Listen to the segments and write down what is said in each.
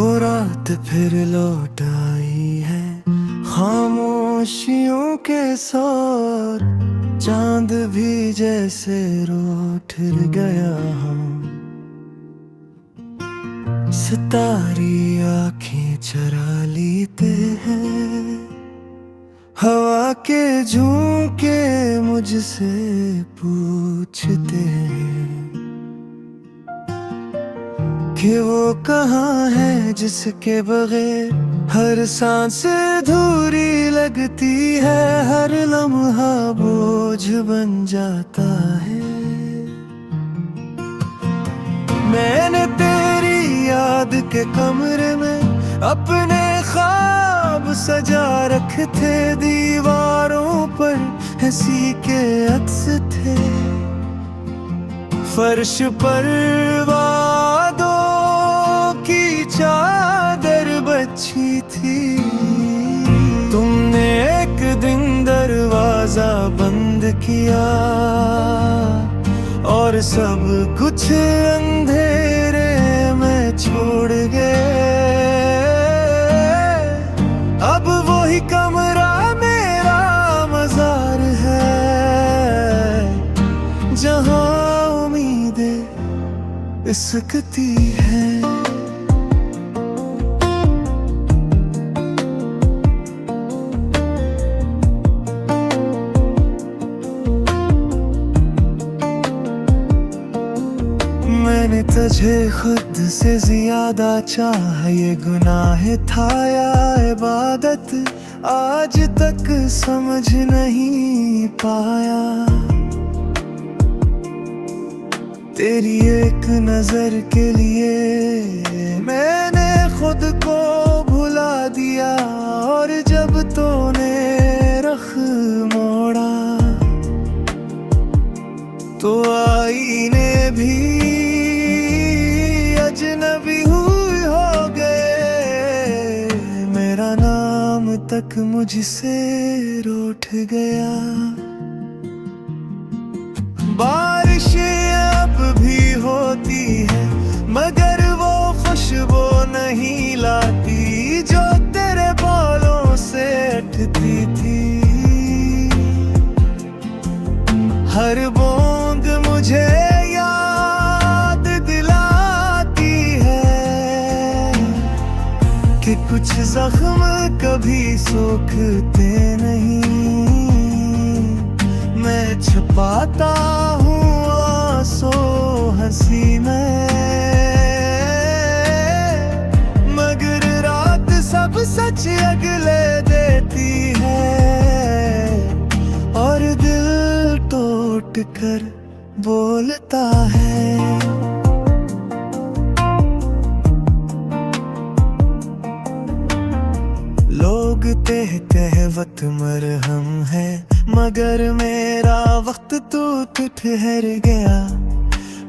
वो रात फिर लौट आई है खामोशियों के साथ। चांद भी जैसे रूठ गया हम। सितारी आंखें चरा लेते हैं। हवा के झोंके मुझसे पूछते हैं कि वो कहाँ है जिसके बगैर हर सांस अधूरी लगती है। हर लम्हा बोझ बन जाता है। मैंने तेरी याद के कमरे में अपने ख्वाब सजा रखे थे। दीवारों पर हंसी के अक्स थे। फर्श पर वादों की चादर बची थी। तुमने एक दिन दरवाजा बंद किया और सब कुछ अंधेरे में छोड़ गए। अब वही कमरा मेरा मज़ार है जहां उम्मीदें इसकती है। मैंने तुझे खुद से ज्यादा चाहा। ये गुनाह था या इबादत आज तक समझ नहीं पाया। तेरी एक नजर के लिए मैंने खुद को भुला दिया। और जब तूने रुख मोड़ा तो आईने भी अजनबी हुई हो गए। मेरा नाम तक मुझसे रूठ गया। बारिशें अब भी होती है मगर वो खुशबू नहीं लाती जो तेरे बालों से अटती थी। हर बूंद मुझे याद दिलाती है कि कुछ जख्म कभी सूखते नहीं। मैं छुपाता हूँ आंसू हंसी में मगर रात सब सच अगले देती है। और दिल टूट कर बोलता है। लोग कहते हैं वक्त मरहम है मगर मेरा वक्त तो ठहर गया।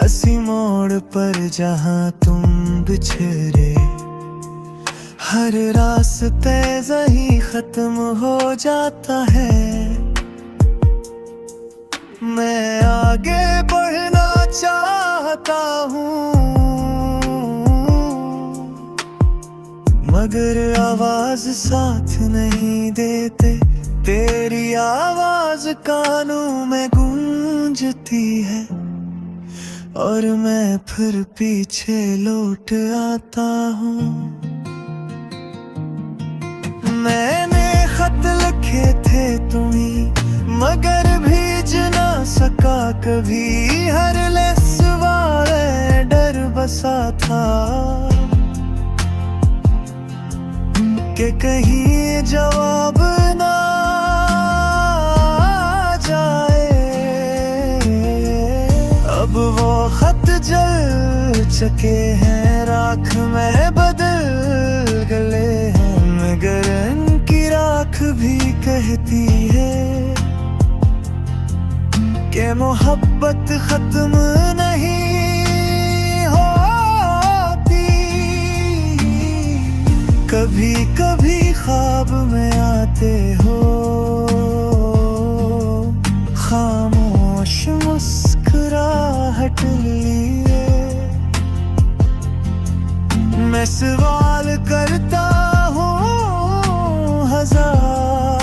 असी मोड़ पर जहां तुम बिछड़े हर रास्ते ही खत्म हो जाता है। मैं आगे बढ़ना चाहता हूँ मगर आवाज साथ नहीं देते। तेरी आवाज कानों में गूंजती है और मैं फिर पीछे लौट आता हूँ। मैंने खत लिखे थे तुम्हीं मगर भेज ना सका कभी। हर लेस वाले डर बसा था कि कहीं जवाब ना जाए। अब वो खत जल चुके हैं राख में बदल गए हैं मगर इनकी राख भी कहती है कि मोहब्बत खत्म नहीं होती। कभी कभी ख्वाब में आते हो खामोश मुस्कुराहट लिए। मैं सवाल करता हूँ हजार,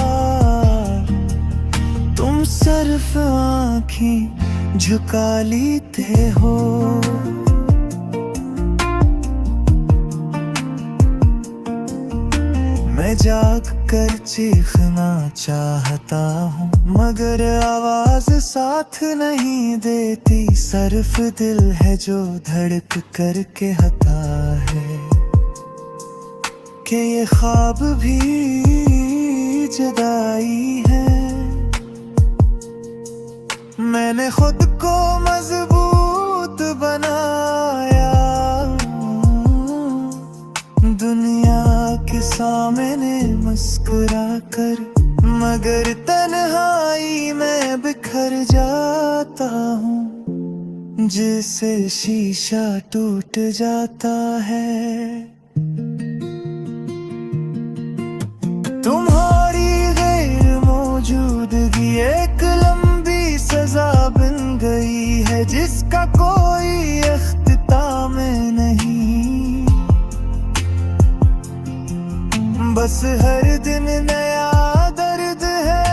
तुम सिर्फ आँखें झुका लेते हो। मैं जाग कर चीखना चाहता हूँ, मगर आवाज साथ नहीं देती। सिर्फ दिल है जो धड़क कर कहता है कि ये ख्वाब भी जुदाई है। मैंने खुद को मजबूत बनाया दुनिया के सामने मुस्कुरा कर, मगर तन्हाई में बिखर जाता हूँ जिससे शीशा टूट जाता है। तुम्हारी गैर मौजूदगी एक लंबी सजा बन गई है जिसका कोई अख्तिताम नहीं। बस हर दिन नया दर्द है।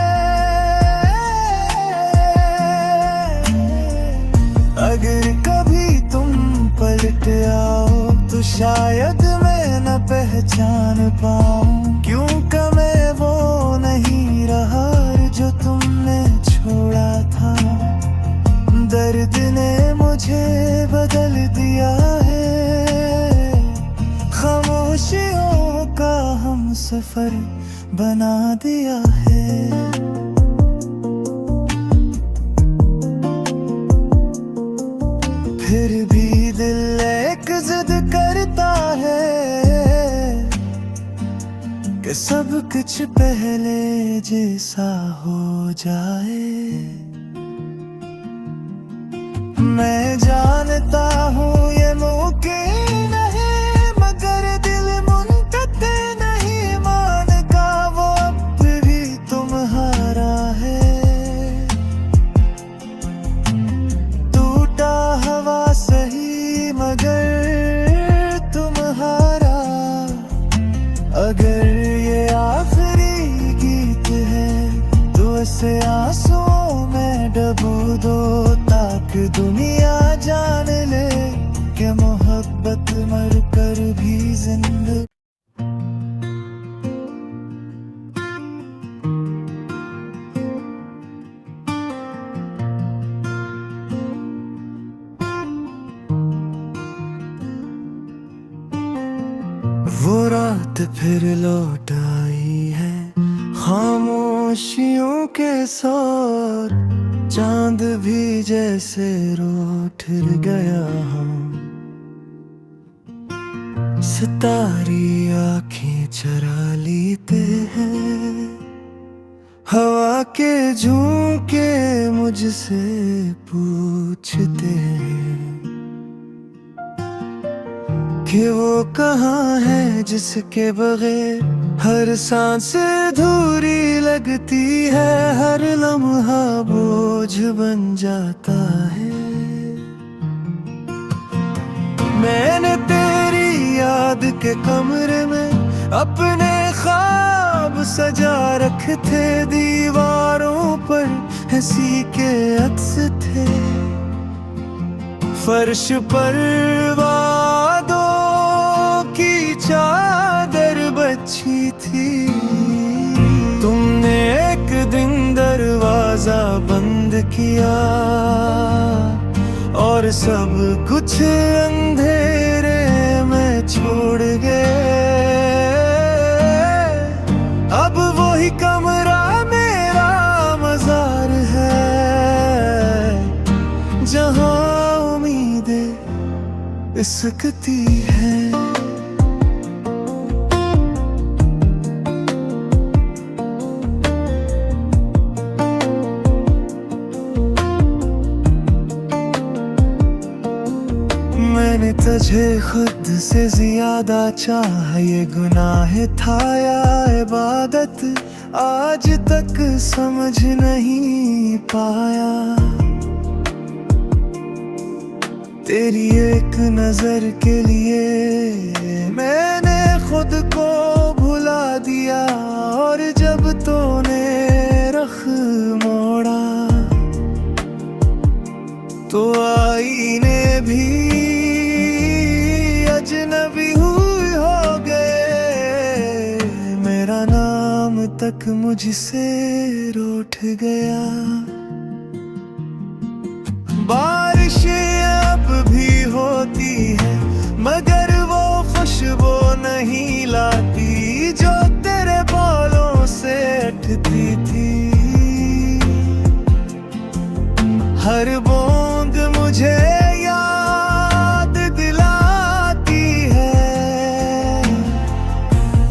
अगर कभी तुम पलट आओ तो शायद मैं न पहचान पाऊं, क्योंकि मैं वो नहीं रहा जो तुमने छोड़ा था। दर्द ने मुझे बदल दिया है, खामोशियों का हम सफर बना दिया है। फिर भी दिल एक जिद करता है कि सब कुछ पहले जैसा हो जाए। मैं जानता हूँ ये मुमकिन है, मगर दिल मुनक़ते नहीं मानता। वो अब भी तुम्हारा है, टूटा हवा सही मगर तुम्हारा। अगर ये आखिरी गीत है तो ऐसे आंसुओं में डूबो दो, ताकि दुनिया जान ले कि मोहब्बत मर कर भी जिंदा। वो रात फिर लौट आई है खामोशियों के साथ, चांद भी जैसे रो ठिर गया हम। सितारी आंखें चरा लेते हैं, हवा के झोंके मुझसे पूछते हैं कि वो कहाँ है जिसके बगैर हर सांस अधूरी लगती है। हर लम्हा बोझ बन जाता है। मैंने तेरी याद के कमरे में अपने ख्वाब सजा रखे थे, दीवारों पर हंसी के अक्स थे, फर्श पर वादों की चादर बची थी। तुमने एक दिन दरवाजा बंद किया और सब कुछ अंधेरे में छोड़ गए। अब वही कमरा मेरा मज़ार है, जहाँ उम्मीदें इसकती है। मैंने तुझे खुद से ज्यादा चाहा, ये गुनाह था या इबादत आज तक समझ नहीं पाया। तेरी एक नजर के लिए मैंने खुद खुद को भुला दिया, और जब तूने रख मोड़ा तो आईने भी अजनबी हुई हो गए। मेरा नाम तक मुझसे रूठ गया। बारिशें अब भी होती है मगर वो खुशबू नहीं लाती जो तेरे बालों से अटती थी। हर बूंद मुझे याद दिलाती है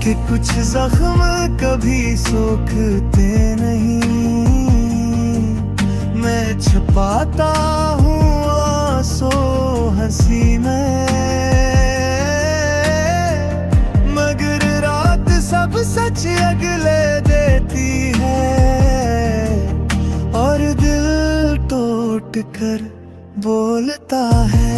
कि कुछ जख्म कभी सूखते नहीं। मैं छुपाता हूँ आंसू हंसी में, मगर रात सब सच अगले देती है, और दिल टूट कर बोलता है।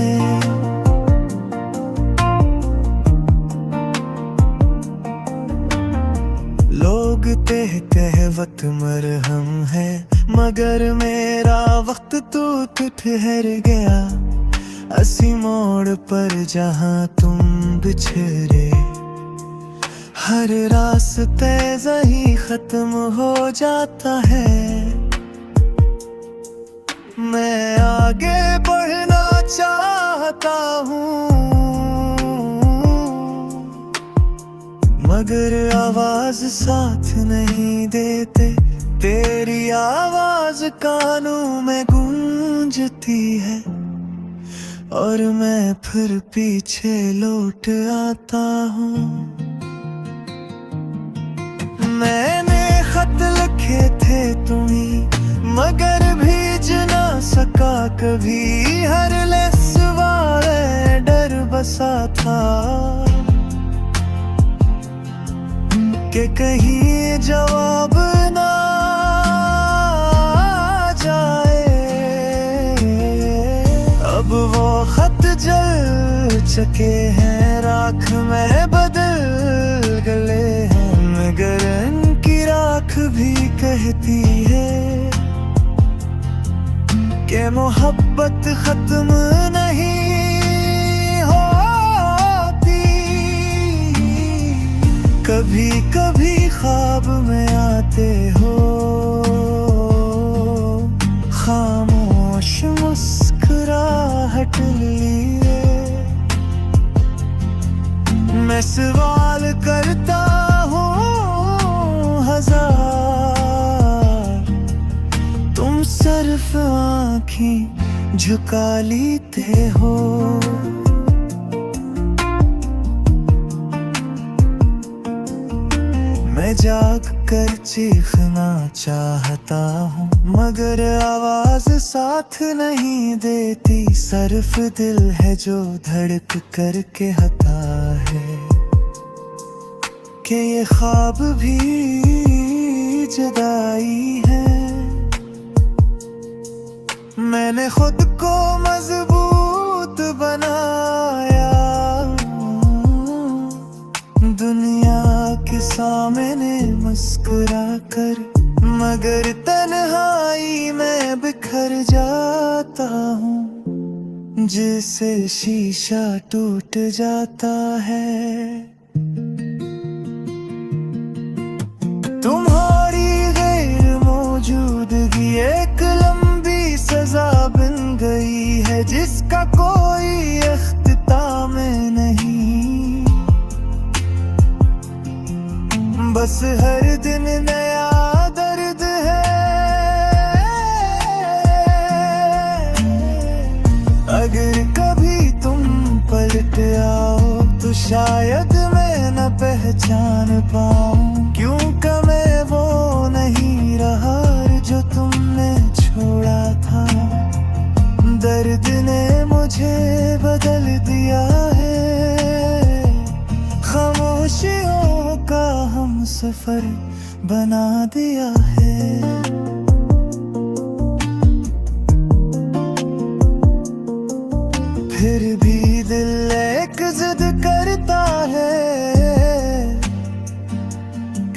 लोग कहते हैं वक्त मरहम है, मगर मेरा वक्त तो ठहर गया। असी मोड़ पर जहाँ तुम बिछड़े, हर रास्ते यही खत्म हो जाता है। मैं आगे बढ़ना चाहता हूँ मगर आवाज साथ नहीं देते। तेरी आवाज कानों में गूंजती है, और मैं फिर पीछे लौट आता हूँ। मैंने खत लिखे थे तुम्हीं मगर भेज ना सका कभी। हर लेस वाले डर बसा था कि कहीं जवाब ना जाए। अब वो खत जल चुके हैं, राख में बदल गए हैं, मगर इनकी राख भी कहती है कि मोहब्बत खत्म नहीं होती। कभी कभी ख्वाब में आते हो, खामोश मुस्कुराहट लिए। मैं सवाल करता हूँ हजार, तुम सिर्फ आँखें झुका लेते हो। मैं जाग कर चीखना चाहता हूँ मगर आवाज साथ नहीं देती। सिर्फ दिल है जो धड़क कर के हता है कि ये ख्वाब भी जुदाई है। मैंने खुद को मजबूत बनाया, दुनिया के सामने मुस्कुरा कर, मगर तन्हाई में बिखर जाता हूँ जैसे शीशा टूट जाता है। तुम्हारी गैर मौजूदगी एक लंबी सजा बन गई है जिसका कोई इख्तिताम नहीं। बस हर दिन नया दर्द है, अगर कभी तुम पलट आओ तो शायद मैं न पहचान पाऊं। क्योंकि मैं वो नहीं रहा जो तुमने छोड़ा था। दर्द ने मुझे बदल दिया है, खामोशियों का हम सफर बना दिया है। फिर भी दिल एक जिद करता है,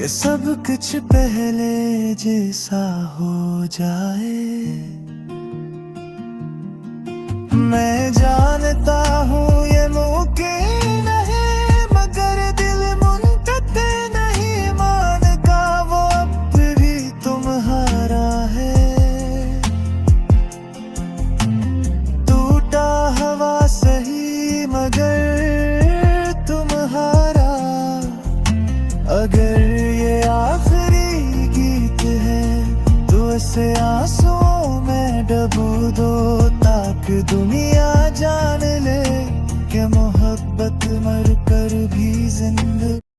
कि सब कुछ पहले जैसा हो जाए। मैं जानता हूँ ये मुमकिन है, मगर दिल मुनकते नहीं मानता, वो अब भी तुम्हारा है। टूटा हवा सही मगर तुम्हारा, अगर ये आखिरी गीत है तो ऐसे आंसुओं में डूबो दो, ताकि दुनिया जान ले कि मोहब्बत मर कर भी जिंदा।